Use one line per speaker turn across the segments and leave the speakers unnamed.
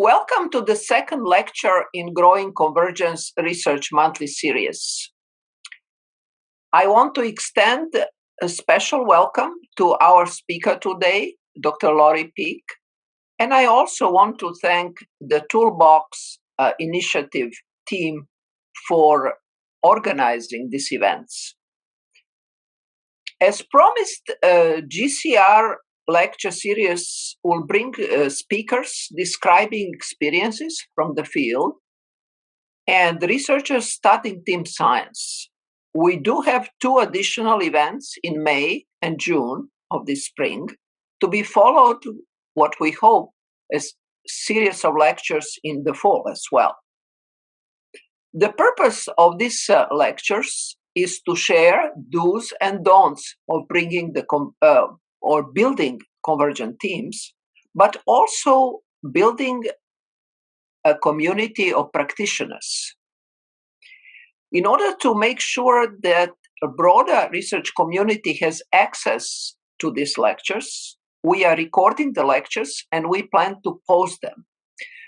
Welcome to the second lecture in Growing Convergence Research Monthly Series. I want to extend a special welcome to our speaker today, Dr. Lori Peek, and I also want to thank the Toolbox Initiative team for organizing these events. As promised, GCR lecture series will bring speakers describing experiences from the field and researchers studying team science. We do have two additional events in May and June of this spring to be followed what we hope is series of lectures in the fall as well. The purpose of these lectures is to share do's and don'ts of bringing or building convergent teams, but also building a community of practitioners. In order to make sure that a broader research community has access to these lectures, we are recording the lectures and we plan to post them.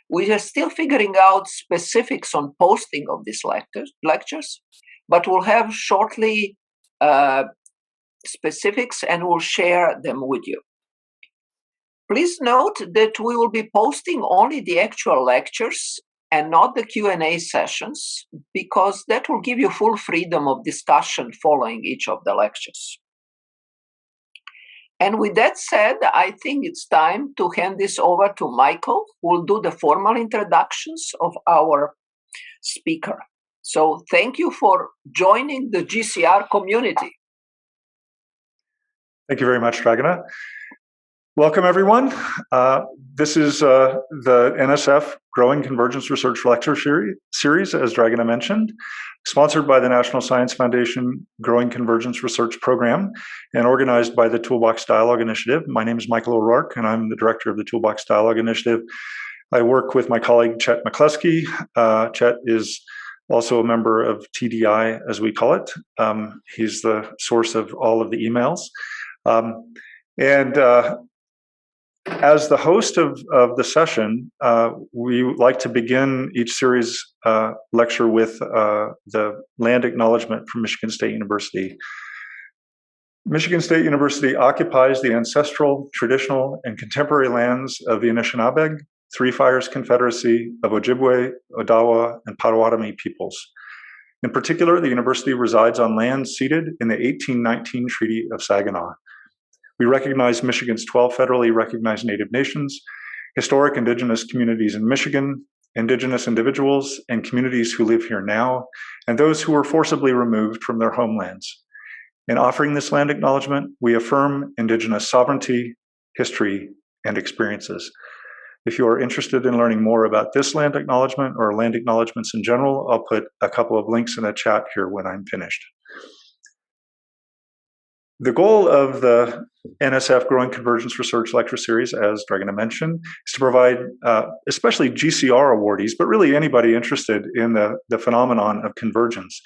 We are still figuring out specifics on posting of these lectures, but we'll have shortly specifics and we'll share them with you. Please note that we will be posting only the actual lectures and not the Q&A sessions, because that will give you full freedom of discussion following each of the lectures. And with that said, I think it's time to hand this over to Michael, who will do the formal introductions of our speaker. So thank you for joining the GCR community.
Thank you very much, Dragana. Welcome, everyone. This is the NSF Growing Convergence Research Lecture Series, as Dragana mentioned, sponsored by the National Science Foundation Growing Convergence Research Program and organized by the Toolbox Dialogue Initiative. My name is Michael O'Rourke, and I'm the director of the Toolbox Dialogue Initiative. I work with my colleague, Chet McCluskey. Chet is also a member of TDI, as we call it. He's the source of all of the emails. As the host of the session, we like to begin each series lecture with the land acknowledgement from Michigan State University. Michigan State University occupies the ancestral, traditional, and contemporary lands of the Anishinaabe, Three Fires Confederacy of Ojibwe, Odawa, and Potawatomi peoples. In particular, the university resides on land ceded in the 1819 Treaty of Saginaw. We recognize Michigan's 12 federally recognized Native nations, historic Indigenous communities in Michigan, Indigenous individuals and communities who live here now, and those who were forcibly removed from their homelands. In offering this land acknowledgement, we affirm Indigenous sovereignty, history, and experiences. If you are interested in learning more about this land acknowledgement or land acknowledgements in general, I'll put a couple of links in the chat here when I'm finished. The goal of the NSF Growing Convergence Research Lecture Series, as Dragana mentioned, is to provide especially GCR awardees, but really anybody interested in the phenomenon of convergence,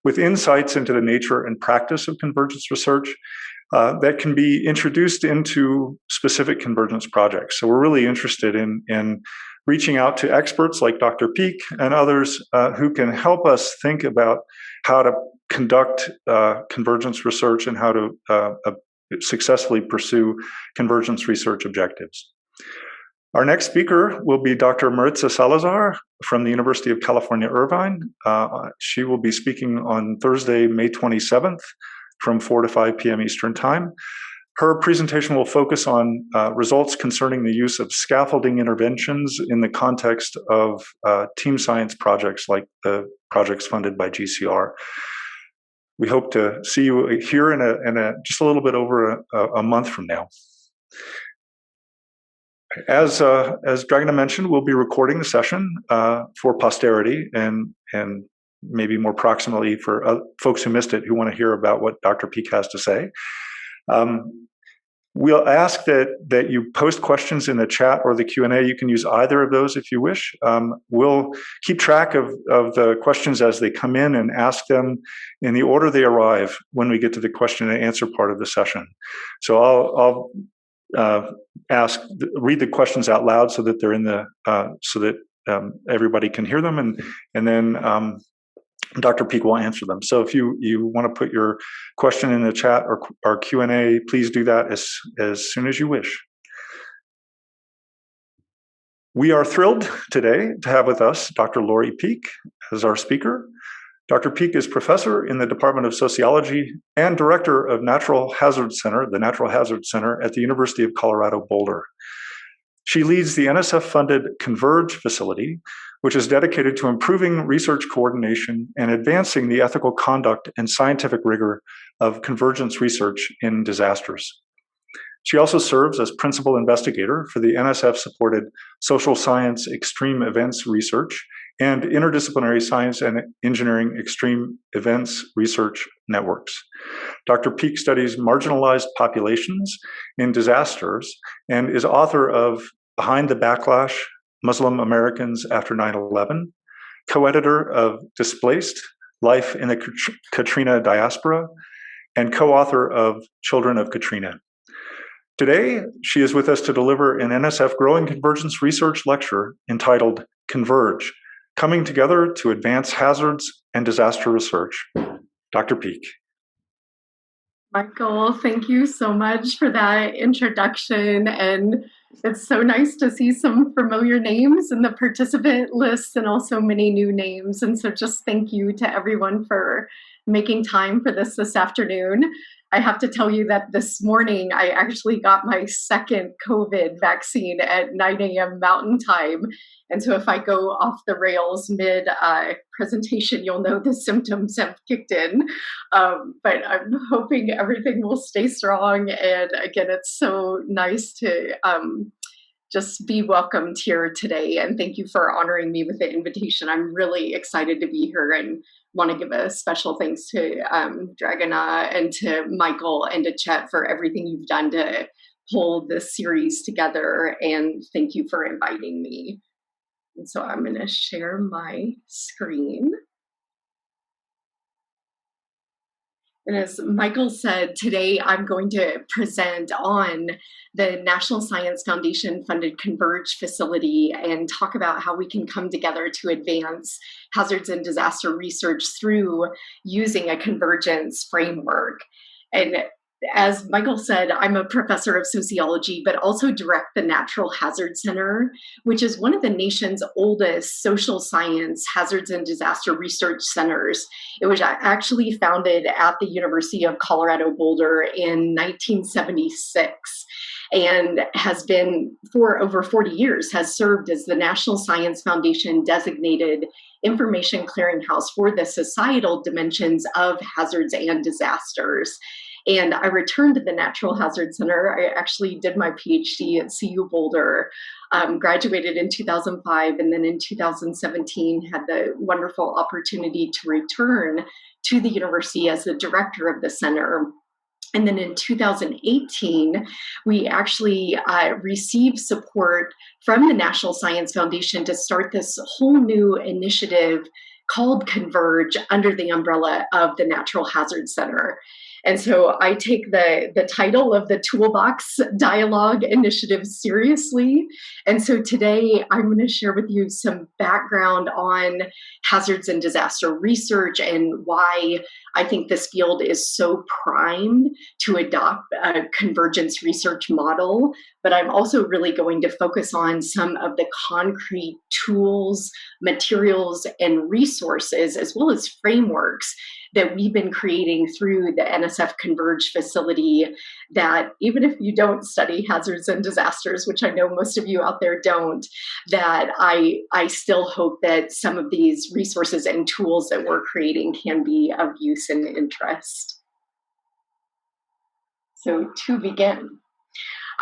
with insights into the nature and practice of convergence research that can be introduced into specific convergence projects. So we're really interested in reaching out to experts like Dr. Peek and others who can help us think about how to conduct convergence research and how to successfully pursue convergence research objectives. Our next speaker will be Dr. Maritza Salazar from the University of California, Irvine. She will be speaking on Thursday, May 27th from 4 to 5 p.m. Eastern Time. Her presentation will focus on results concerning the use of scaffolding interventions in the context of team science projects like the projects funded by GCR. We hope to see you here in just a little bit over a month from now. As Dragana mentioned, we'll be recording the session for posterity and maybe more proximally for folks who missed it who want to hear about what Dr. Peek has to say. We'll ask that you post questions in the chat or the Q&A. You can use either of those if you wish. We'll keep track of the questions as they come in and ask them in the order they arrive when we get to the question and answer part of the session. So I'll read the questions out loud so that they're in the so that everybody can hear them, and then Dr. Peak will answer them. So if you want to put your question in the chat or Q&A, please do that as soon as you wish. We are thrilled today to have with us Dr. Lori Peak as our speaker. Dr. Peak is professor in the Department of Sociology and director of Natural Hazard Center, the Natural Hazard Center at the University of Colorado Boulder. She leads the NSF-funded Converge facility, which is dedicated to improving research coordination and advancing the ethical conduct and scientific rigor of convergence research in disasters. She also serves as principal investigator for the NSF-supported Social Science Extreme Events Research and Interdisciplinary Science and Engineering Extreme Events Research Networks. Dr. Peak studies marginalized populations in disasters and is author of Behind the Backlash, Muslim Americans After 9/11, co-editor of Displaced, Life in the Katrina Diaspora, and co-author of Children of Katrina. Today, she is with us to deliver an NSF Growing Convergence Research lecture entitled Converge, Coming Together to Advance Hazards and Disaster Research. Dr. Peak.
Michael, thank you so much for that introduction. And it's so nice to see some familiar names in the participant list and also many new names. And so just thank you to everyone for making time for this afternoon. I have to tell you that this morning I actually got my second COVID vaccine at 9 a.m. Mountain Time. And so if I go off the rails mid presentation, you'll know the symptoms have kicked in. But I'm hoping everything will stay strong. And again, it's so nice to just be welcomed here today. And thank you for honoring me with the invitation. I'm really excited to be here and want to give a special thanks to Dragana and to Michael and to Chet for everything you've done to pull this series together. And thank you for inviting me. And so I'm going to share my screen. And as Michael said, today I'm going to present on the National Science Foundation funded Converge facility and talk about how we can come together to advance hazards and disaster research through using a convergence framework. And as Michael said, I'm a professor of sociology, but also direct the Natural Hazard Center, which is one of the nation's oldest social science hazards and disaster research centers. It was actually founded at the University of Colorado Boulder in 1976 and has been for over 40 years, has served as the National Science Foundation designated information clearinghouse for the societal dimensions of hazards and disasters. And I returned to the Natural Hazard Center. I actually did my PhD at CU Boulder, graduated in 2005, and then in 2017 had the wonderful opportunity to return to the university as the director of the center. And then in 2018, we actually received support from the National Science Foundation to start this whole new initiative called Converge under the umbrella of the Natural Hazard Center. And so I take the title of the Toolbox Dialogue Initiative seriously. And so today I'm going to share with you some background on hazards and disaster research and why I think this field is so primed to adopt a convergence research model. But I'm also really going to focus on some of the concrete tools, materials, and resources, as well as frameworks that we've been creating through the NSF Converge facility, that even if you don't study hazards and disasters, which I know most of you out there don't, that I still hope that some of these resources and tools that we're creating can be of use and interest. So to begin,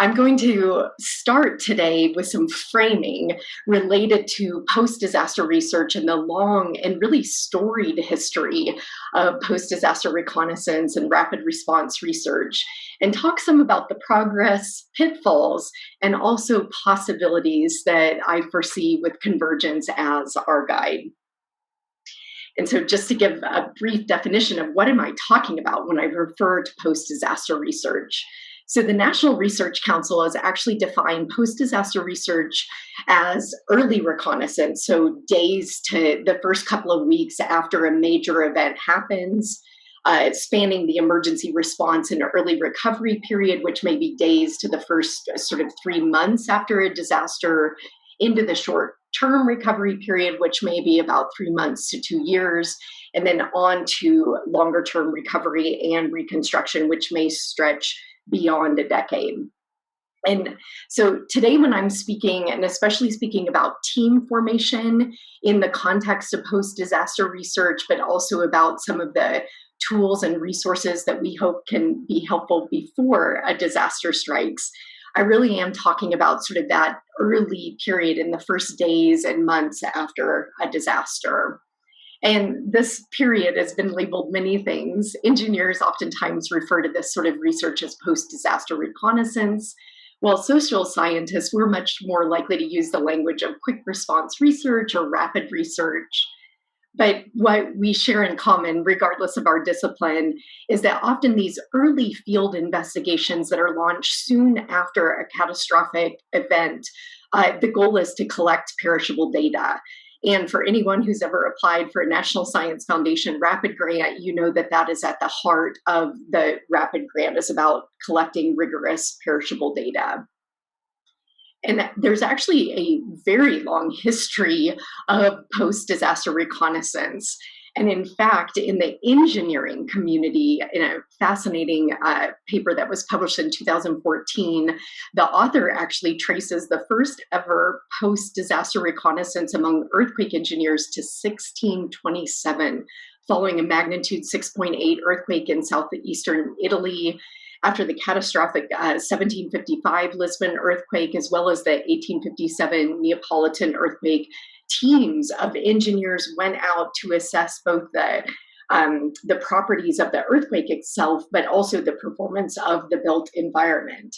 I'm going to start today with some framing related to post-disaster research and the long and really storied history of post-disaster reconnaissance and rapid response research, and talk some about the progress, pitfalls, and also possibilities that I foresee with convergence as our guide. And so just to give a brief definition of what am I talking about when I refer to post-disaster research. So the National Research Council has actually defined post-disaster research as early reconnaissance, so days to the first couple of weeks after a major event happens, spanning the emergency response and early recovery period, which may be days to the first sort of 3 months after a disaster, into the short-term recovery period, which may be about 3 months to 2 years, and then on to longer-term recovery and reconstruction, which may stretch beyond a decade. And so today, when I'm speaking, and especially speaking about team formation in the context of post-disaster research, but also about some of the tools and resources that we hope can be helpful before a disaster strikes, I really am talking about sort of that early period in the first days and months after a disaster. And this period has been labeled many things. Engineers oftentimes refer to this sort of research as post-disaster reconnaissance, while social scientists were much more likely to use the language of quick response research or rapid research. But what we share in common, regardless of our discipline, is that often these early field investigations that are launched soon after a catastrophic event, the goal is to collect perishable data. And for anyone who's ever applied for a National Science Foundation RAPID grant, you know that that is at the heart of the RAPID grant, is about collecting rigorous perishable data. And there's actually a very long history of post-disaster reconnaissance. And in fact, in the engineering community, in a fascinating paper that was published in 2014, the author actually traces the first ever post-disaster reconnaissance among earthquake engineers to 1627, following a magnitude 6.8 earthquake in southeastern Italy, after the catastrophic 1755 Lisbon earthquake, as well as the 1857 Neapolitan earthquake. Teams of engineers went out to assess both the properties of the earthquake itself, but also the performance of the built environment.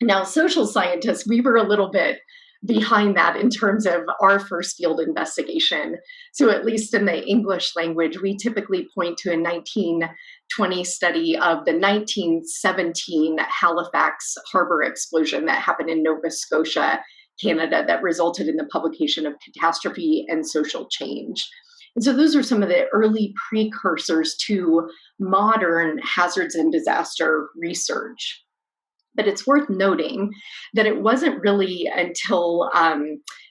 Now, social scientists, we were a little bit behind that in terms of our first field investigation. So at least in the English language, we typically point to a 1920 study of the 1917 Halifax harbor explosion that happened in Nova Scotia, Canada, that resulted in the publication of Catastrophe and Social Change. And so those are some of the early precursors to modern hazards and disaster research. But it's worth noting that it wasn't really until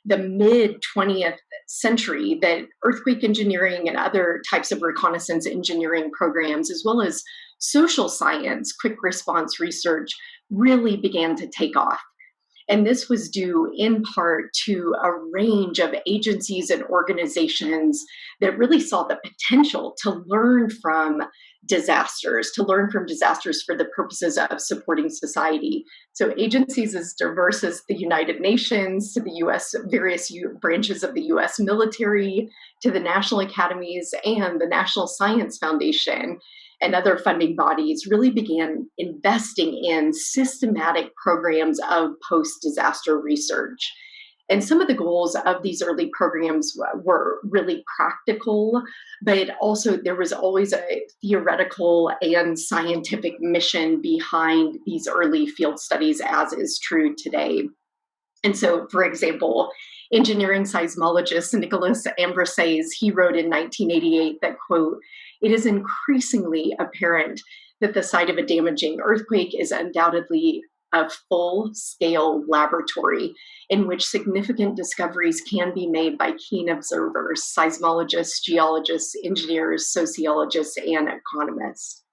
the mid-20th century that earthquake engineering and other types of reconnaissance engineering programs, as well as social science, quick response research, really began to take off. And this was due in part to a range of agencies and organizations that really saw the potential to learn from disasters for the purposes of supporting society. So agencies as diverse as the United Nations, to the US, various branches of the US military, to the national academies and the National Science Foundation, and other funding bodies really began investing in systematic programs of post-disaster research. And some of the goals of these early programs were really practical, but also there was always a theoretical and scientific mission behind these early field studies, as is true today. And so, for example, engineering seismologist Nicholas Ambrosese, he wrote in 1988 that, quote, "It is increasingly apparent that the site of a damaging earthquake is undoubtedly a full-scale laboratory in which significant discoveries can be made by keen observers, seismologists, geologists, engineers, sociologists, and economists."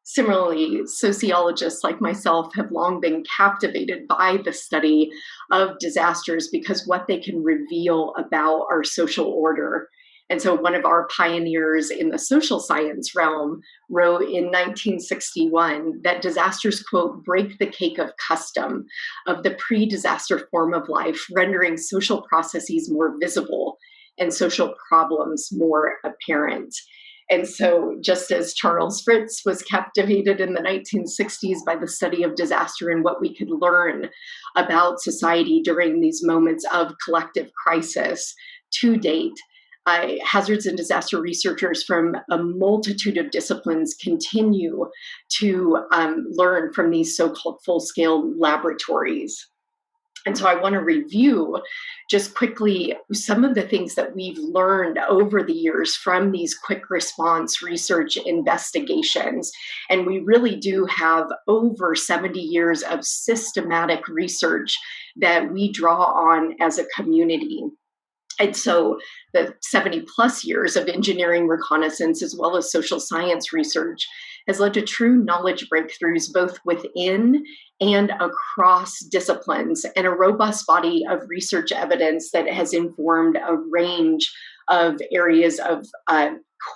Similarly, sociologists like myself have long been captivated by the study of disasters because what they can reveal about our social order. And so one of our pioneers in the social science realm wrote in 1961 that disasters, quote, "break the cake of custom, of the pre-disaster form of life, rendering social processes more visible and social problems more apparent." And so just as Charles Fritz was captivated in the 1960s by the study of disaster and what we could learn about society during these moments of collective crisis, to date, hazards and disaster researchers from a multitude of disciplines continue to learn from these so-called full-scale laboratories. And so I want to review just quickly some of the things that we've learned over the years from these quick response research investigations. And we really do have over 70 years of systematic research that we draw on as a community. And so the 70 plus years of engineering reconnaissance as well as social science research has led to true knowledge breakthroughs both within and across disciplines, and a robust body of research evidence that has informed a range of areas of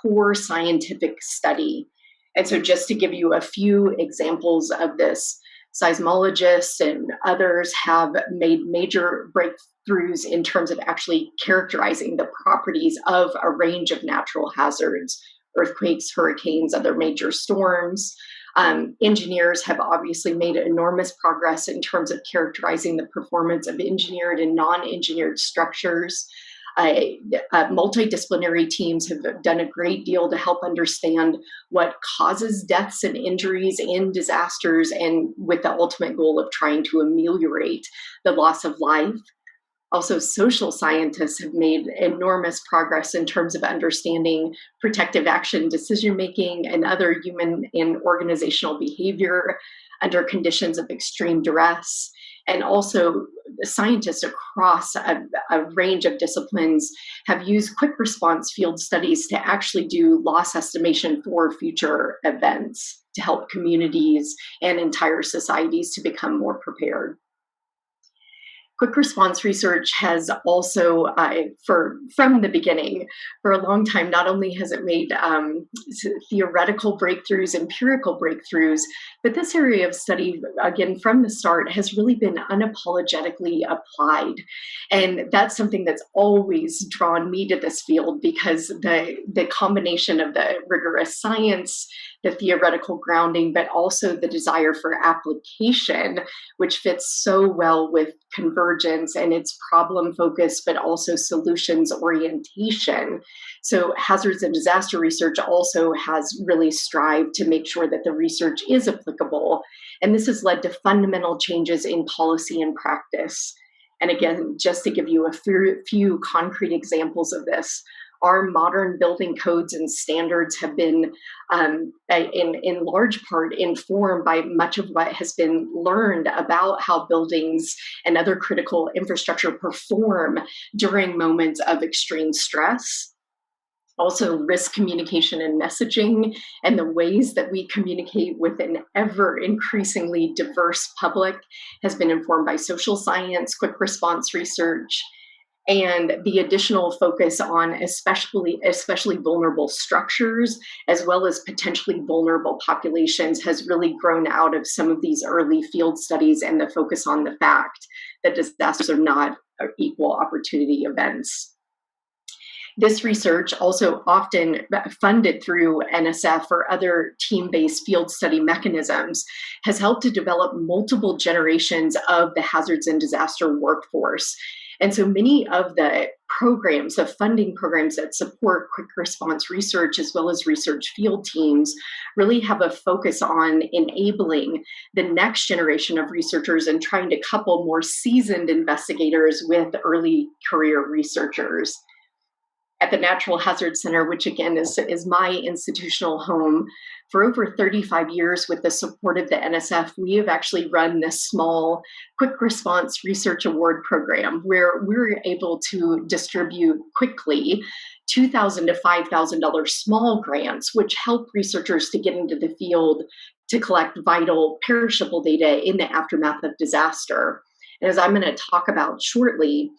core scientific study. And so just to give you a few examples of this, seismologists and others have made major breakthroughs in terms of actually characterizing the properties of a range of natural hazards, earthquakes, hurricanes, other major storms. Engineers have obviously made enormous progress in terms of characterizing the performance of engineered and non-engineered structures. Multidisciplinary teams have done a great deal to help understand what causes deaths and injuries in disasters, and with the ultimate goal of trying to ameliorate the loss of life. Also, social scientists have made enormous progress in terms of understanding protective action decision-making and other human and organizational behavior under conditions of extreme duress. And also, scientists across a range of disciplines have used quick response field studies to actually do loss estimation for future events to help communities and entire societies to become more prepared. Quick response research has also, from the beginning, for a long time, not only has it made theoretical breakthroughs, empirical breakthroughs, but this area of study, again, from the start, has really been unapologetically applied. And that's something that's always drawn me to this field, because the combination of the rigorous science, the theoretical grounding, but also the desire for application, which fits so well with Convergence and its problem focus, but also solutions orientation. So hazards and disaster research also has really strived to make sure that the research is applicable. And this has led to fundamental changes in policy and practice. And again, just to give you a few concrete examples of this, our modern building codes and standards have been, in large part, informed by much of what has been learned about how buildings and other critical infrastructure perform during moments of extreme stress. Also, risk communication and messaging, and the ways that we communicate with an ever increasingly diverse public has been informed by social science, quick response research, and the additional focus on especially vulnerable structures, as well as potentially vulnerable populations, has really grown out of some of these early field studies and the focus on the fact that disasters are not equal opportunity events. This research, also often funded through NSF or other team-based field study mechanisms, has helped to develop multiple generations of the hazards and disaster workforce. And so many of the programs, the funding programs that support quick response research as well as research field teams, really have a focus on enabling the next generation of researchers and trying to couple more seasoned investigators with early career researchers. At the Natural Hazards Center, which again is my institutional home, for over 35 years with the support of the NSF, we have actually run this small quick response research award program where we're able to distribute quickly $2,000 to $5,000 small grants, which help researchers to get into the field to collect vital perishable data in the aftermath of disaster. And as I'm going to talk about shortly,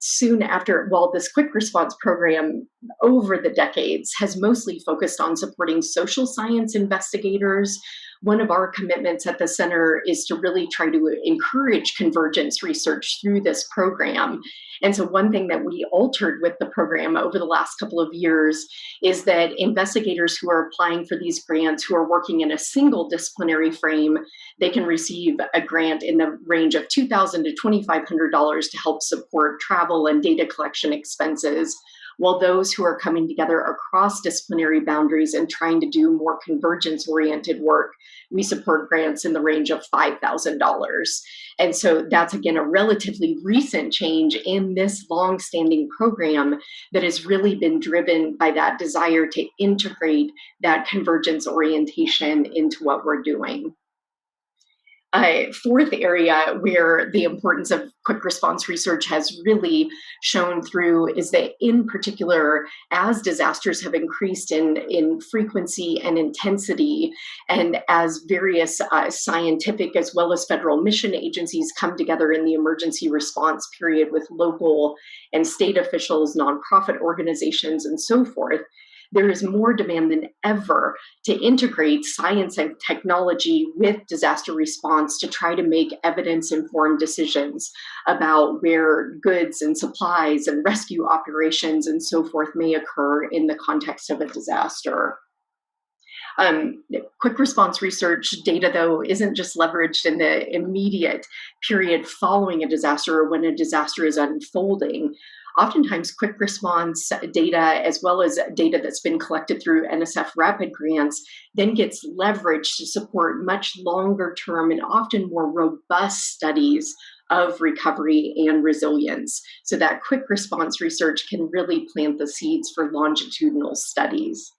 soon after, this quick response program over the decades has mostly focused on supporting social science investigators. One of our commitments at the center is to really try to encourage convergence research through this program. And so one thing that we altered with the program over the last couple of years is that investigators who are applying for these grants, who are working in a single disciplinary frame, they can receive a grant in the range of $2,000 to $2,500 to help support travel and data collection expenses, while those who are coming together across disciplinary boundaries and trying to do more convergence-oriented work, we support grants in the range of $5,000. And so that's, again, a relatively recent change in this long-standing program that has really been driven by that desire to integrate that convergence orientation into what we're doing. Fourth area where the importance of quick response research has really shown through is that, in particular, as disasters have increased in frequency and intensity, and as various scientific as well as federal mission agencies come together in the emergency response period with local and state officials, nonprofit organizations, and so forth, there is more demand than ever to integrate science and technology with disaster response to try to make evidence-informed decisions about where goods and supplies and rescue operations and so forth may occur in the context of a disaster. Quick response research data, though, isn't just leveraged in the immediate period following a disaster or when a disaster is unfolding. Oftentimes, quick response data, as well as data that's been collected through NSF Rapid grants, then gets leveraged to support much longer term and often more robust studies of recovery and resilience. So that quick response research can really plant the seeds for longitudinal studies.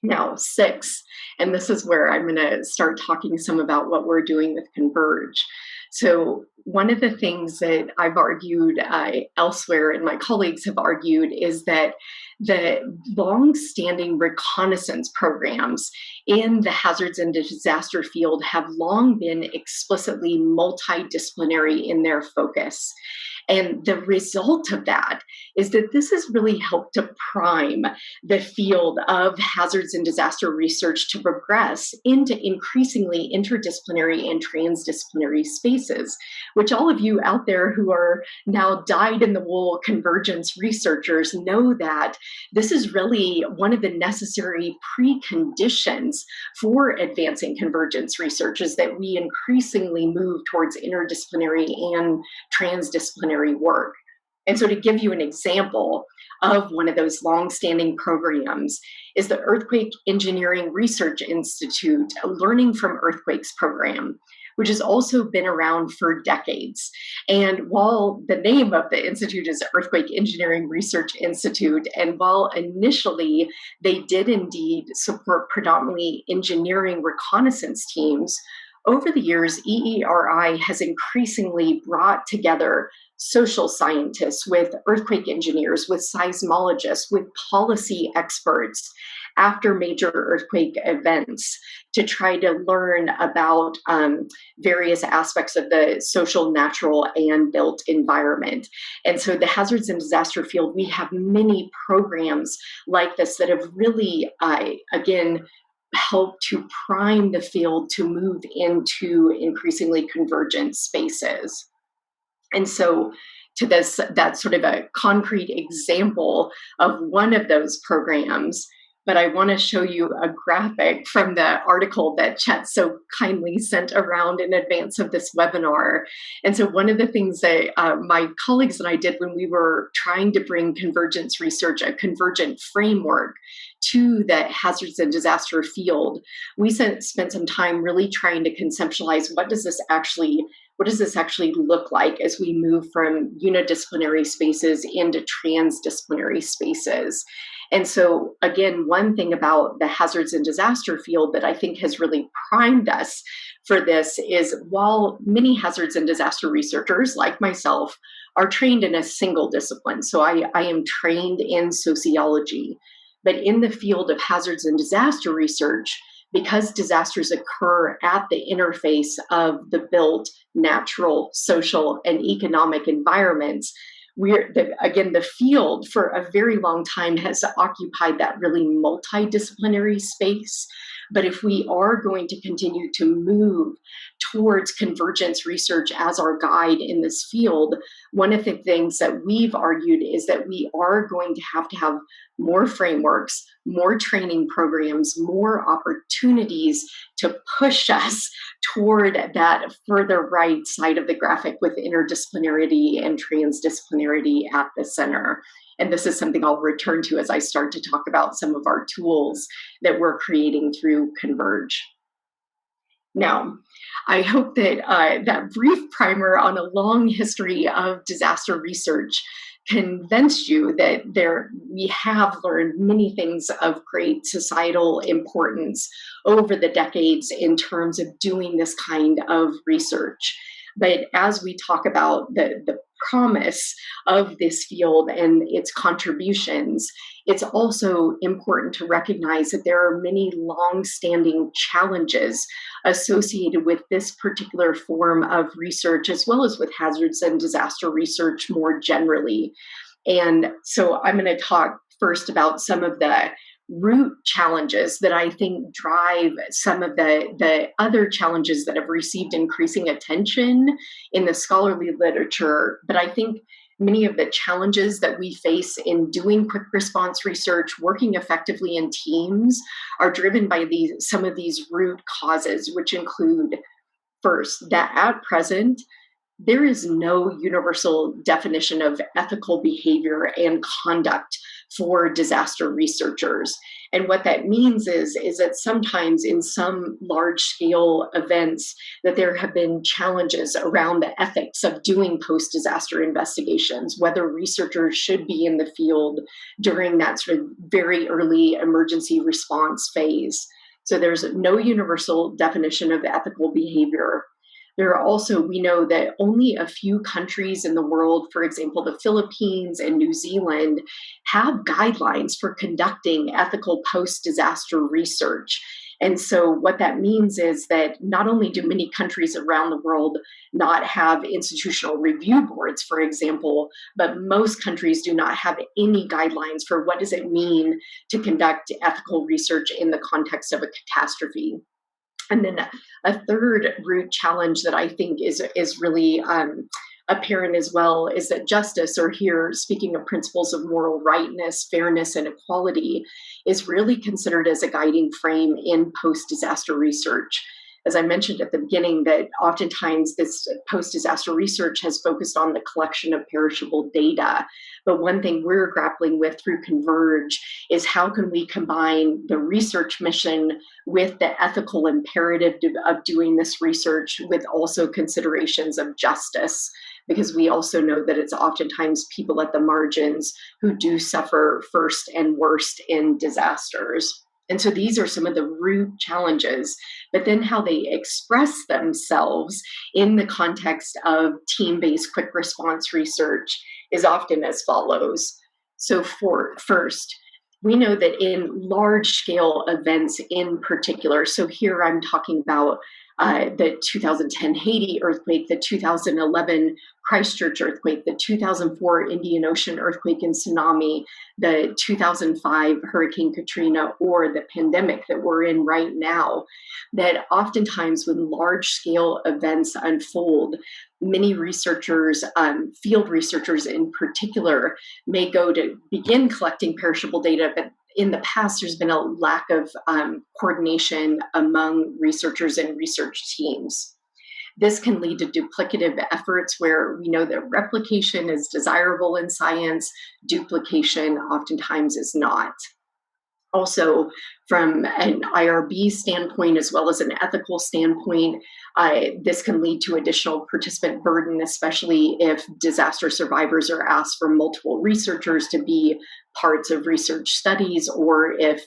Now, 6, and this is where I'm going to start talking some about what we're doing with Converge. So one of the things that I've argued elsewhere and my colleagues have argued is that the long-standing reconnaissance programs in the hazards and disaster field have long been explicitly multidisciplinary in their focus. And the result of that is that this has really helped to prime the field of hazards and disaster research to progress into increasingly interdisciplinary and transdisciplinary spaces, which all of you out there who are now dyed-in-the-wool convergence researchers know that this is really one of the necessary preconditions for advancing convergence research, is that we increasingly move towards interdisciplinary and transdisciplinary work. And so to give you an example of one of those long-standing programs is the Earthquake Engineering Research Institute Learning from Earthquakes program, which has also been around for decades. And while the name of the institute is Earthquake Engineering Research Institute, and while initially they did indeed support predominantly engineering reconnaissance teams, over the years, EERI has increasingly brought together social scientists with earthquake engineers, with seismologists, with policy experts after major earthquake events to try to learn about various aspects of the social, natural, and built environment. And so the hazards and disaster field, we have many programs like this that have really, again, help to prime the field to move into increasingly convergent spaces. And so to this, that's sort of a concrete example of one of those programs, but I want to show you a graphic from the article that Chet so kindly sent around in advance of this webinar. And so one of the things that my colleagues and I did when we were trying to bring convergence research, a convergent framework, to the hazards and disaster field, we spent some time really trying to conceptualize what does this actually look like as we move from unidisciplinary spaces into transdisciplinary spaces. And so, again, one thing about the hazards and disaster field that I think has really primed us for this is while many hazards and disaster researchers, like myself, are trained in a single discipline, so I am trained in sociology, but in the field of hazards and disaster research, because disasters occur at the interface of the built, natural, social, and economic environments, the field for a very long time has occupied that really multidisciplinary space. But if we are going to continue to move towards convergence research as our guide in this field, one of the things that we've argued is that we are going to have more frameworks, more training programs, more opportunities to push us toward that further right side of the graphic with interdisciplinarity and transdisciplinarity at the center. And this is something I'll return to as I start to talk about some of our tools that we're creating through Converge. Now, I hope that that brief primer on a long history of disaster research convinced you that we have learned many things of great societal importance over the decades in terms of doing this kind of research. But as we talk about the promise of this field and its contributions, it's also important to recognize that there are many long-standing challenges associated with this particular form of research, as well as with hazards and disaster research more generally. And so I'm going to talk first about some of the root challenges that I think drive some of the other challenges that have received increasing attention in the scholarly literature. But I think many of the challenges that we face in doing quick response research, working effectively in teams, are driven by some of these root causes, which include, first, that at present, there is no universal definition of ethical behavior and conduct for disaster researchers. And what that means is that sometimes in some large-scale events that there have been challenges around the ethics of doing post-disaster investigations, whether researchers should be in the field during that sort of very early emergency response phase. So there's no universal definition of ethical behavior. There are also, we know that only a few countries in the world, for example, the Philippines and New Zealand, have guidelines for conducting ethical post-disaster research. And so what that means is that not only do many countries around the world not have institutional review boards, for example, but most countries do not have any guidelines for what does it mean to conduct ethical research in the context of a catastrophe. And then a third root challenge that I think is really apparent as well is that justice, or here speaking of principles of moral rightness, fairness, and equality, is really considered as a guiding frame in post-disaster research. As I mentioned at the beginning, that oftentimes this post-disaster research has focused on the collection of perishable data. But one thing we're grappling with through Converge is how can we combine the research mission with the ethical imperative of doing this research with also considerations of justice, because we also know that it's oftentimes people at the margins who do suffer first and worst in disasters. And so these are some of the root challenges, but then how they express themselves in the context of team-based quick response research is often as follows. So first, we know that in large-scale events in particular, so here I'm talking about the 2010 Haiti earthquake, the 2011 Christchurch earthquake, the 2004 Indian Ocean earthquake and tsunami, the 2005 Hurricane Katrina, or the pandemic that we're in right now, that oftentimes when large-scale events unfold, many researchers, field researchers in particular, may go to begin collecting perishable data, but in the past, there's been a lack of coordination among researchers and research teams. This can lead to duplicative efforts where we know that replication is desirable in science, duplication oftentimes is not. Also, from an IRB standpoint, as well as an ethical standpoint, this can lead to additional participant burden, especially if disaster survivors are asked for multiple researchers to be parts of research studies, or if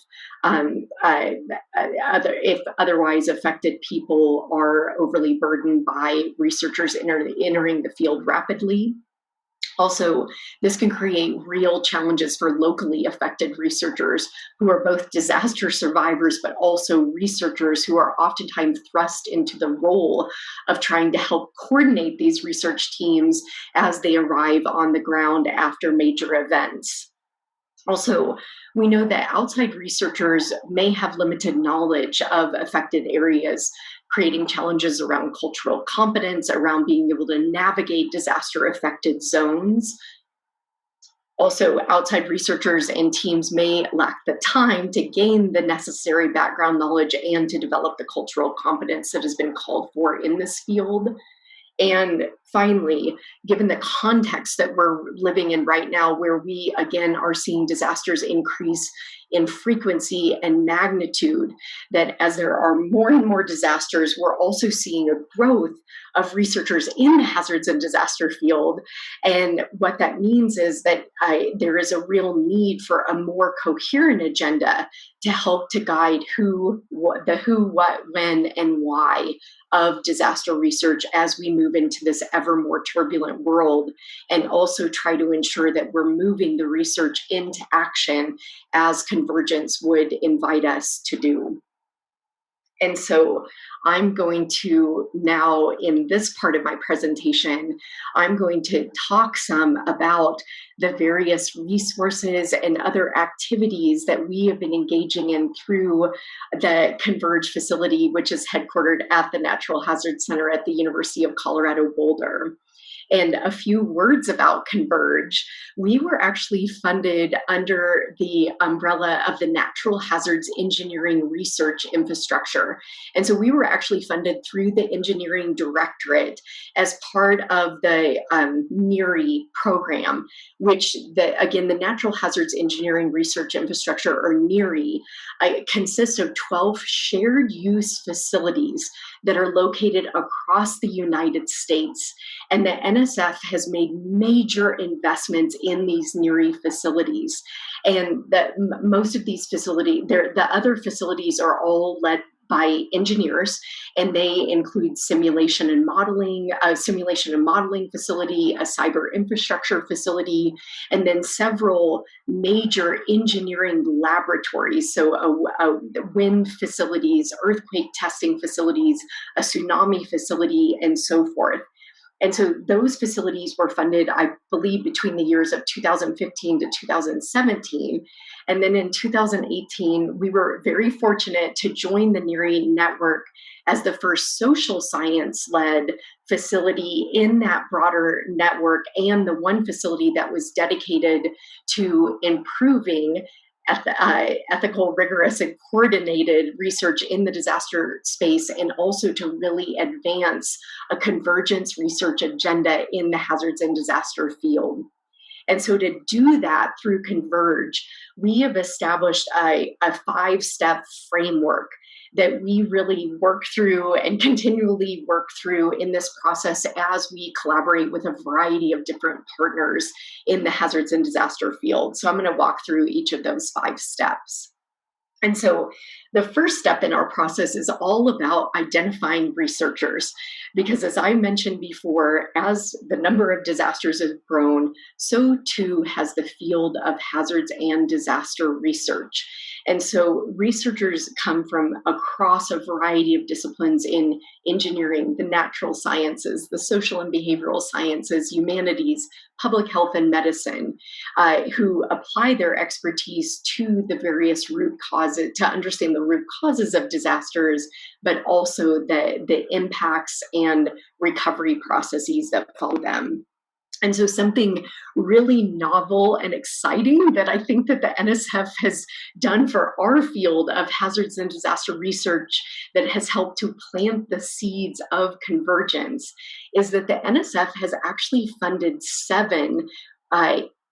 otherwise affected people are overly burdened by researchers entering the field rapidly. Also, this can create real challenges for locally affected researchers who are both disaster survivors, but also researchers who are oftentimes thrust into the role of trying to help coordinate these research teams as they arrive on the ground after major events. Also, we know that outside researchers may have limited knowledge of affected areas. creating challenges around cultural competence, around being able to navigate disaster-affected zones. Also, outside researchers and teams may lack the time to gain the necessary background knowledge and to develop the cultural competence that has been called for in this field. And finally, given the context that we're living in right now, where we again are seeing disasters increase in frequency and magnitude, that as there are more and more disasters, we're also seeing a growth of researchers in the hazards and disaster field. And what that means is that there is a real need for a more coherent agenda to help to guide who, what, when, and why of disaster research as we move into this ever more turbulent world, and also try to ensure that we're moving the research into action as Convergence would invite us to do. And so I'm going to now, in this part of my presentation, I'm going to talk some about the various resources and other activities that we have been engaging in through the Converge facility, which is headquartered at the Natural Hazard Center at the University of Colorado Boulder. And a few words about Converge. We were actually funded under the umbrella of the Natural Hazards Engineering Research Infrastructure. And so we were actually funded through the Engineering Directorate as part of the NERI program, which, again, the Natural Hazards Engineering Research Infrastructure, or NERI, consists of 12 shared use facilities that are located across the United States. And the NSF has made major investments in these NERI facilities. And most of these facilities, the other facilities are all led by engineers, and they include simulation and modeling, a simulation and modeling facility, a cyber infrastructure facility, and then several major engineering laboratories. So wind facilities, earthquake testing facilities, a tsunami facility, and so forth. And so those facilities were funded, I believe, between the years of 2015 to 2017. And then in 2018, we were very fortunate to join the NERI network as the first social science-led facility in that broader network, and the one facility that was dedicated to improving ethical, rigorous, and coordinated research in the disaster space, and also to really advance a convergence research agenda in the hazards and disaster field. And so to do that through Converge, we have established a 5-step framework that we really work through and continually work through in this process as we collaborate with a variety of different partners in the hazards and disaster field. So I'm going to walk through each of those 5 steps. And so the first step in our process is all about identifying researchers, because as I mentioned before, as the number of disasters has grown, so too has the field of hazards and disaster research. And so researchers come from across a variety of disciplines in engineering, the natural sciences, the social and behavioral sciences, humanities, public health, and medicine, who apply their expertise to the various root causes, to understand the root causes of disasters, but also the impacts and recovery processes that follow them. And so something really novel and exciting that I think that the NSF has done for our field of hazards and disaster research that has helped to plant the seeds of convergence is that the NSF has actually funded 7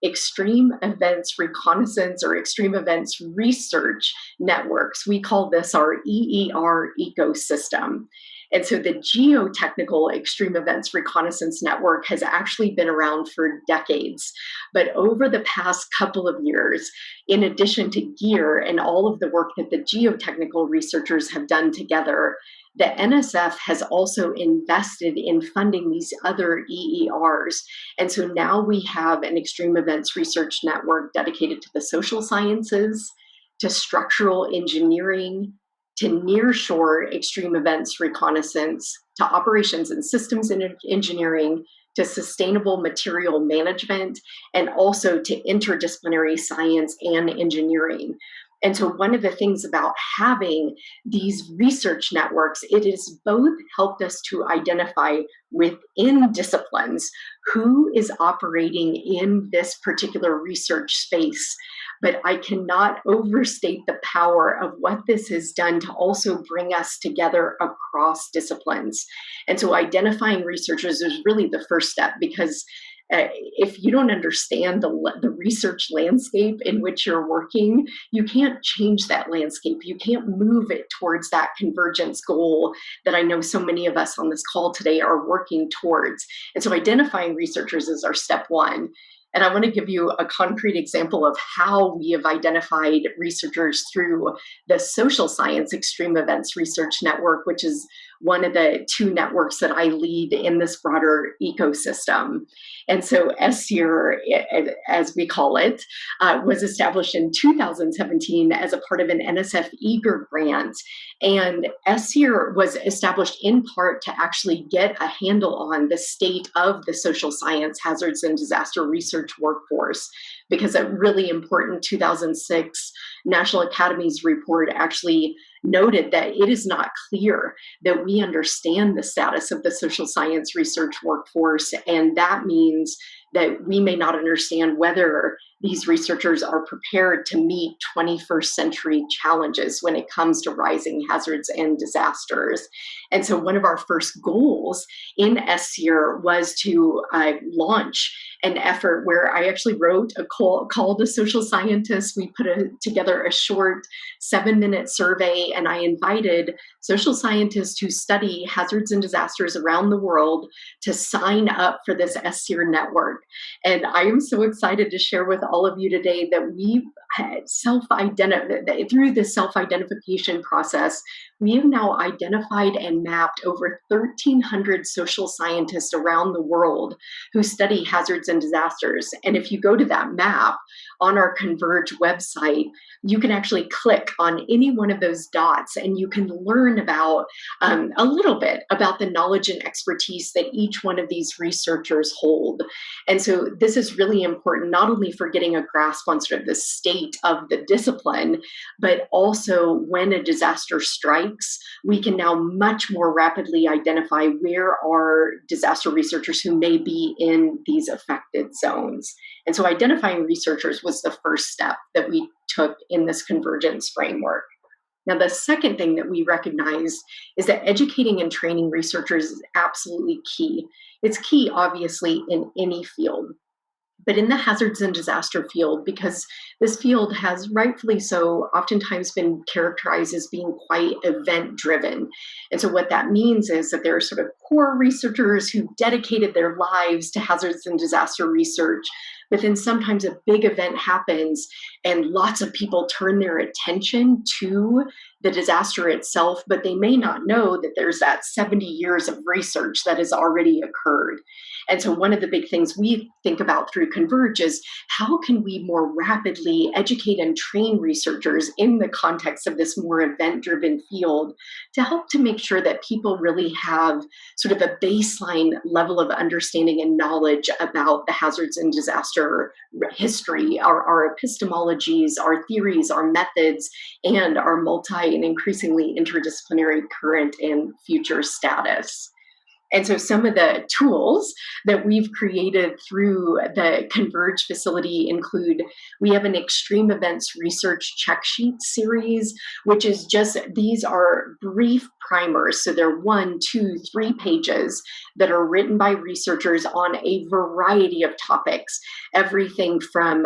extreme events reconnaissance or extreme events research networks. We call this our EER ecosystem. And so the Geotechnical Extreme Events Reconnaissance Network has actually been around for decades. But over the past couple of years, in addition to GEAR and all of the work that the geotechnical researchers have done together, the NSF has also invested in funding these other EERs. And so now we have an extreme events research network dedicated to the social sciences, to structural engineering, to nearshore extreme events reconnaissance, to operations and systems engineering, to sustainable material management, and also to interdisciplinary science and engineering. And so one of the things about having these research networks, it has both helped us to identify within disciplines who is operating in this particular research space. But I cannot overstate the power of what this has done to also bring us together across disciplines. And so identifying researchers is really the first step, because if you don't understand the research landscape in which you're working, you can't change that landscape. You can't move it towards that convergence goal that I know so many of us on this call today are working towards. And so identifying researchers is our step one. And I want to give you a concrete example of how we have identified researchers through the Social Science Extreme Events Research Network, which is one of the two networks that I lead in this broader ecosystem. And so SSEER, as we call it, was established in 2017 as a part of an NSF Eager grant. And SSEER was established in part to actually get a handle on the state of the social science hazards and disaster research workforce, because a really important 2006 National Academies report actually noted that it is not clear that we understand the status of the social science research workforce, and that means that we may not understand whether these researchers are prepared to meet 21st century challenges when it comes to rising hazards and disasters. And so one of our first goals in SSEER was to launch an effort where I actually wrote a call to social scientists. We put together a short 7-minute survey, and I invited social scientists who study hazards and disasters around the world to sign up for this SSEER network. And I am so excited to share with all of you today that we through this self-identification process, we have now identified and mapped over 1,300 social scientists around the world who study hazards and disasters. And if you go to that map on our Converge website, you can actually click on any one of those dots and you can learn about a little bit about the knowledge and expertise that each one of these researchers hold. And so this is really important, not only for getting a grasp on sort of the state of the discipline, but also when a disaster strikes, we can now much more rapidly identify where are disaster researchers who may be in these affected zones. And so identifying researchers was the first step that we took in this convergence framework. Now, the second thing that we recognize is that educating and training researchers is absolutely key. It's key, obviously, in any field, but in the hazards and disaster field, because this field has rightfully so oftentimes been characterized as being quite event-driven. And so what that means is that there are sort of core researchers who dedicated their lives to hazards and disaster research, but then sometimes a big event happens and lots of people turn their attention to the disaster itself, but they may not know that there's that 70 years of research that has already occurred. And so one of the big things we think about through Converge is how can we more rapidly educate and train researchers in the context of this more event-driven field to help to make sure that people really have sort of a baseline level of understanding and knowledge about the hazards and disaster history, our epistemologies, our theories, our methods, and our multi and increasingly interdisciplinary current and future status. And so some of the tools that we've created through the Converge facility include, we have an extreme events research check sheet series, which is just, these are brief primers. So they're 1, 2, 3 pages that are written by researchers on a variety of topics. Everything from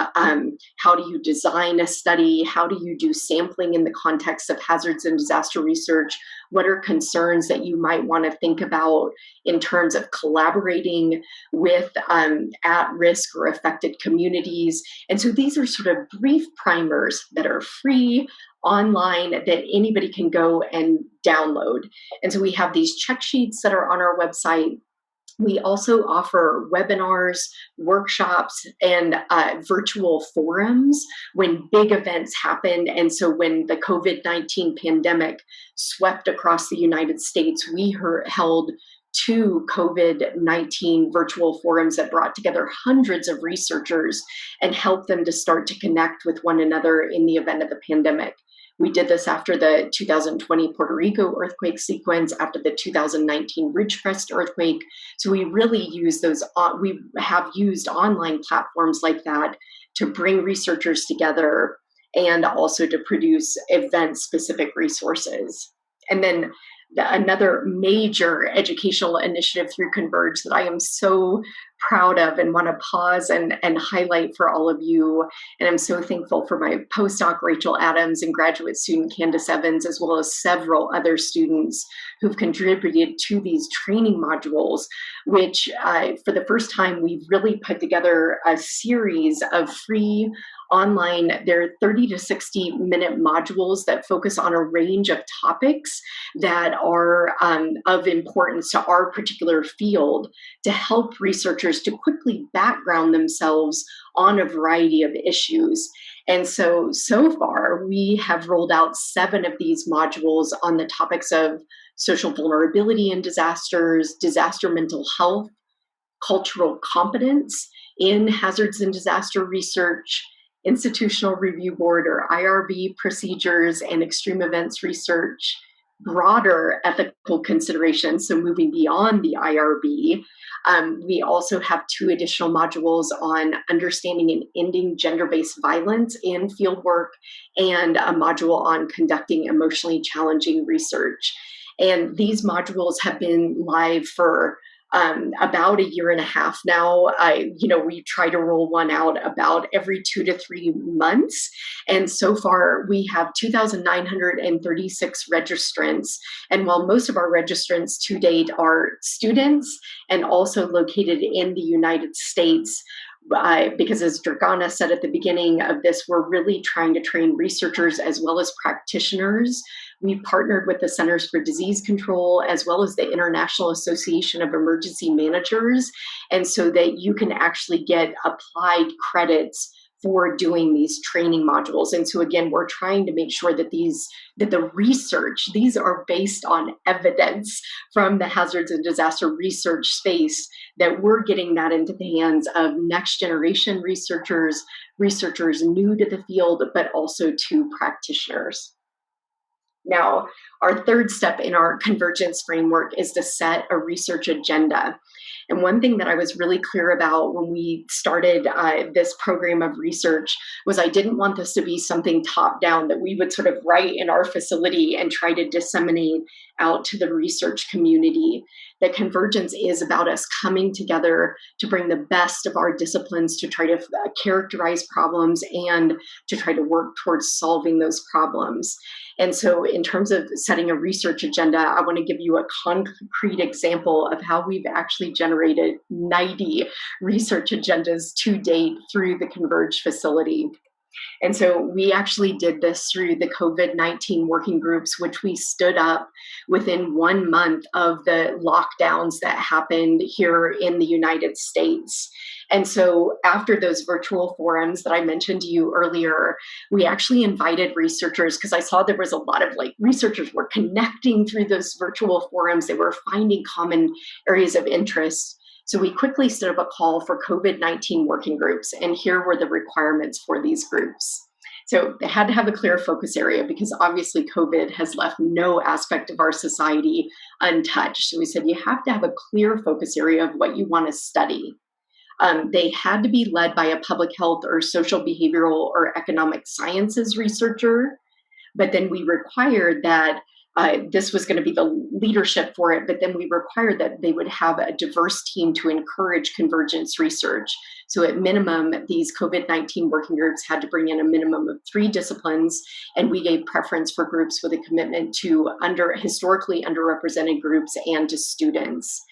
how do you design a study? How do you do sampling in the context of hazards and disaster research? What are concerns that you might want to think about in terms of collaborating with at-risk or affected communities? And so these are sort of brief primers that are free online that anybody can go and download. And so we have these check sheets that are on our website. We also offer webinars, workshops, and virtual forums when big events happen. And so when the COVID-19 pandemic swept across the United States, we held 2 COVID-19 virtual forums that brought together hundreds of researchers and helped them to start to connect with one another in the event of the pandemic. We did this after the 2020 Puerto Rico earthquake sequence, after the 2019 Ridgecrest earthquake. So we really use we have used online platforms like that to bring researchers together and also to produce event-specific resources. And then another major educational initiative through Converge that I am so proud of and want to pause and highlight for all of you. And I'm so thankful for my postdoc, Rachel Adams, and graduate student, Candace Evans, as well as several other students who've contributed to these training modules, which for the first time, we've really put together a series of free online. There are 30 to 60 minute modules that focus on a range of topics that are of importance to our particular field to help researchers to quickly background themselves on a variety of issues. And so far, we have rolled out 7 of these modules on the topics of social vulnerability in disasters, disaster mental health, cultural competence in hazards and disaster research, institutional review board or IRB procedures and extreme events research, broader ethical considerations, so moving beyond the IRB. We also have 2 additional modules on understanding and ending gender-based violence in fieldwork and a module on conducting emotionally challenging research. And these modules have been live for about a year and a half now. We try to roll one out about every 2 to 3 months. And so far, we have 2,936 registrants. And while most of our registrants to date are students and also located in the United States, because as Dragana said at the beginning of this, we're really trying to train researchers as well as practitioners. We've partnered with the Centers for Disease Control as well as the International Association of Emergency Managers, and so that you can actually get applied credits for doing these training modules. And so again, we're trying to make sure that the research, these are based on evidence from the hazards and disaster research space, that we're getting that into the hands of next generation researchers new to the field, but also to practitioners. Now, our third step in our convergence framework is to set a research agenda. And one thing that I was really clear about when we started this program of research was I didn't want this to be something top down that we would sort of write in our facility and try to disseminate out to the research community. That convergence is about us coming together to bring the best of our disciplines to try to characterize problems and to try to work towards solving those problems. And so in terms of setting a research agenda, I want to give you a concrete example of how we've actually generated 90 research agendas to date through the Converge facility. And so we actually did this through the COVID-19 working groups, which we stood up within 1 month of the lockdowns that happened here in the United States. And so after those virtual forums that I mentioned to you earlier, we actually invited researchers, because I saw there was a lot of researchers were connecting through those virtual forums. They were finding common areas of interest. So we quickly stood up a call for COVID-19 working groups, and here were the requirements for these groups. So they had to have a clear focus area because obviously COVID has left no aspect of our society untouched. So we said you have to have a clear focus area of what you want to study. They had to be led by a public health or social behavioral or economic sciences researcher, but then we required that this was going to be the leadership for it, but then we required that they would have a diverse team to encourage convergence research. So at minimum, these COVID-19 working groups had to bring in a minimum of 3 disciplines, and we gave preference for groups with a commitment to historically underrepresented groups and to students.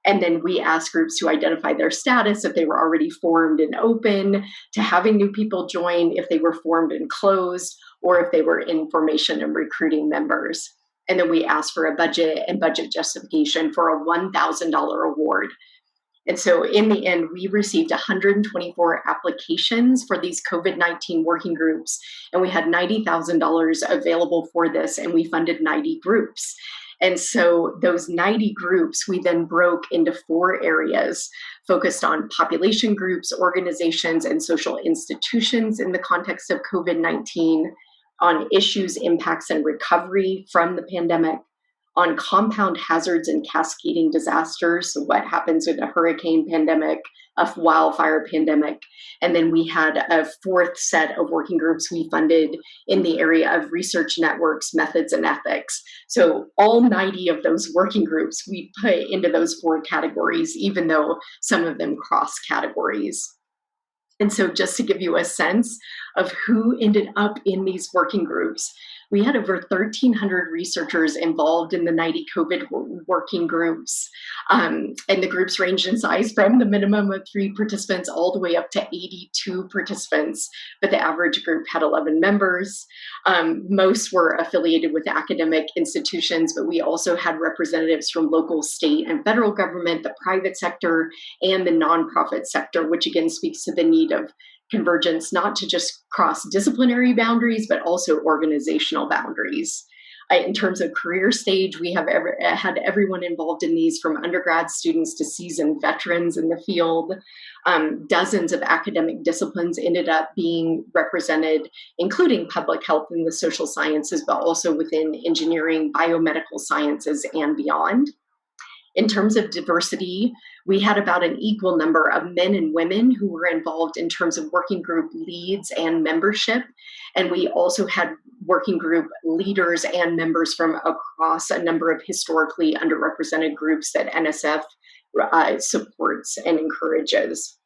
And then we asked groups to identify their status, if they were already formed and open, to having new people join, if they were formed and closed, or if they were in formation and recruiting members. And then we asked for a budget and budget justification for a $1,000 award. And so in the end, we received 124 applications for these COVID-19 working groups, and we had $90,000 available for this, and we funded 90 groups. And so those 90 groups, we then broke into 4 areas focused on population groups, organizations, and social institutions in the context of COVID-19, on issues, impacts, and recovery from the pandemic, on compound hazards and cascading disasters, so what happens with a hurricane pandemic, a wildfire pandemic, and then we had a 4th set of working groups we funded in the area of research networks, methods, and ethics. So all 90 of those working groups we put into those 4 categories, even though some of them cross categories. And so just to give you a sense of who ended up in these working groups, we had over 1,300 researchers involved in the 90 COVID working groups. And the groups ranged in size from the minimum of 3 participants all the way up to 82 participants, but the average group had 11 members. Most were affiliated with academic institutions, but we also had representatives from local, state, and federal government, the private sector, and the nonprofit sector, which again speaks to the need of convergence, not to just cross disciplinary boundaries, but also organizational boundaries. In terms of career stage, we have had everyone involved in these, from undergrad students to seasoned veterans in the field. Dozens of academic disciplines ended up being represented, including public health and the social sciences, but also within engineering, biomedical sciences, and beyond. In terms of diversity, we had about an equal number of men and women who were involved in terms of working group leads and membership. And we also had working group leaders and members from across a number of historically underrepresented groups that NSF supports and encourages.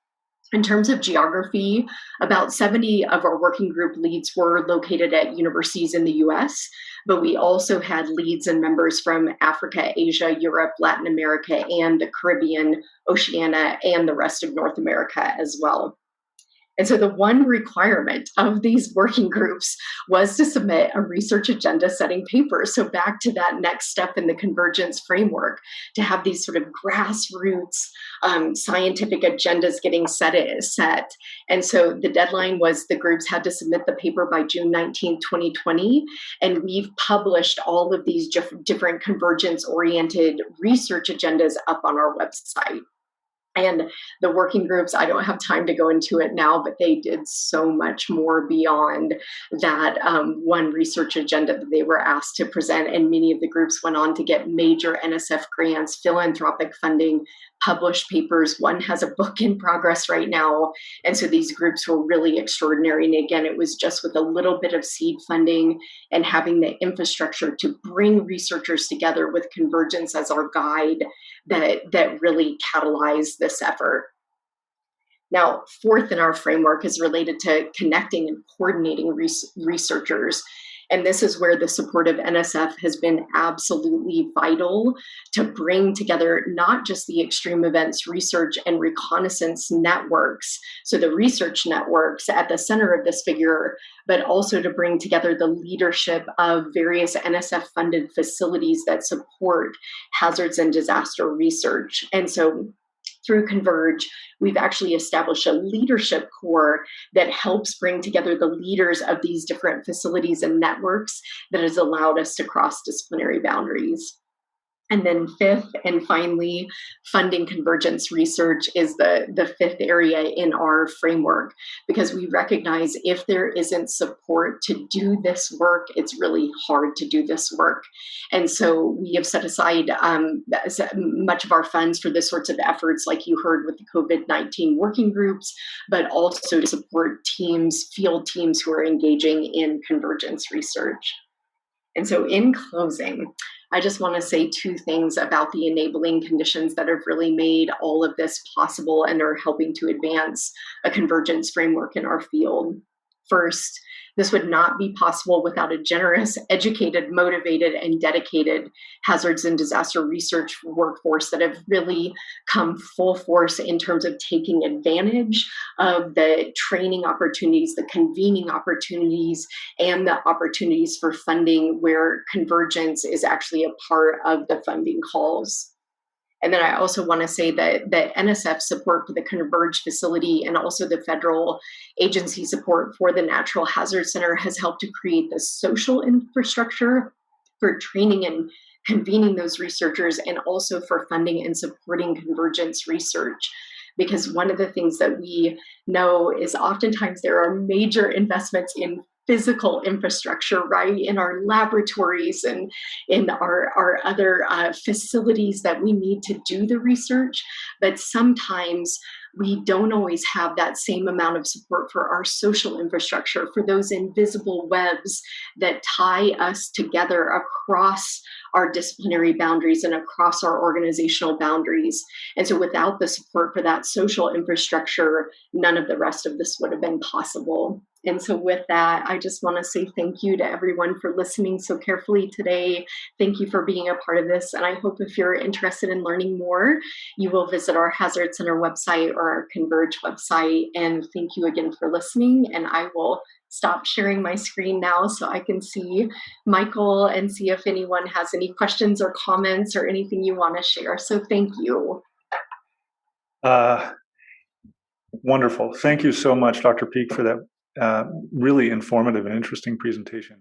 In terms of geography, about 70 of our working group leads were located at universities in the US, but we also had leads and members from Africa, Asia, Europe, Latin America, and the Caribbean, Oceania, and the rest of North America as well. And so the one requirement of these working groups was to submit a research agenda setting paper. So back to that next step in the convergence framework, to have these sort of grassroots scientific agendas getting set. And so the deadline was the groups had to submit the paper by June 19, 2020. And we've published all of these different convergence-oriented research agendas up on our website. And the working groups, I don't have time to go into it now, but they did so much more beyond that one research agenda that they were asked to present. And many of the groups went on to get major NSF grants, philanthropic funding, published papers. One has a book in progress right now. And so these groups were really extraordinary. And again, it was just with a little bit of seed funding and having the infrastructure to bring researchers together with convergence as our guide that really catalyzed this effort. Now, 4th in our framework is related to connecting and coordinating researchers. And this is where the support of NSF has been absolutely vital to bring together not just the extreme events research and reconnaissance networks, so the research networks at the center of this figure, but also to bring together the leadership of various NSF-funded facilities that support hazards and disaster research. And so through Converge, we've actually established a leadership core that helps bring together the leaders of these different facilities and networks that has allowed us to cross disciplinary boundaries. And then 5th, and finally, funding convergence research is the 5th area in our framework, because we recognize if there isn't support to do this work, it's really hard to do this work. And so we have set aside much of our funds for this sorts of efforts, like you heard with the COVID-19 working groups, but also to support teams, field teams who are engaging in convergence research. And so in closing, I just want to say 2 things about the enabling conditions that have really made all of this possible and are helping to advance a convergence framework in our field. First, this would not be possible without a generous, educated, motivated, and dedicated hazards and disaster research workforce that have really come full force in terms of taking advantage of the training opportunities, the convening opportunities, and the opportunities for funding where convergence is actually a part of the funding calls. And then I also want to say that NSF support for the Converge facility and also the federal agency support for the Natural Hazard Center has helped to create the social infrastructure for training and convening those researchers and also for funding and supporting convergence research. Because one of the things that we know is oftentimes there are major investments in physical infrastructure, right, in our laboratories and in our other facilities that we need to do the research. But sometimes we don't always have that same amount of support for our social infrastructure, for those invisible webs that tie us together across our disciplinary boundaries and across our organizational boundaries. And so without the support for that social infrastructure, none of the rest of this would have been possible. And so with that, I just want to say thank you to everyone for listening so carefully today. Thank you for being a part of this. And I hope if you're interested in learning more, you will visit our Hazard Center website or our Converge website. And thank you again for listening. And I will stop sharing my screen now so I can see Michael and see if anyone has any questions or comments or anything you want to share. So thank you.
Wonderful. Thank you so much, Dr. Peak, for that really informative and interesting presentation.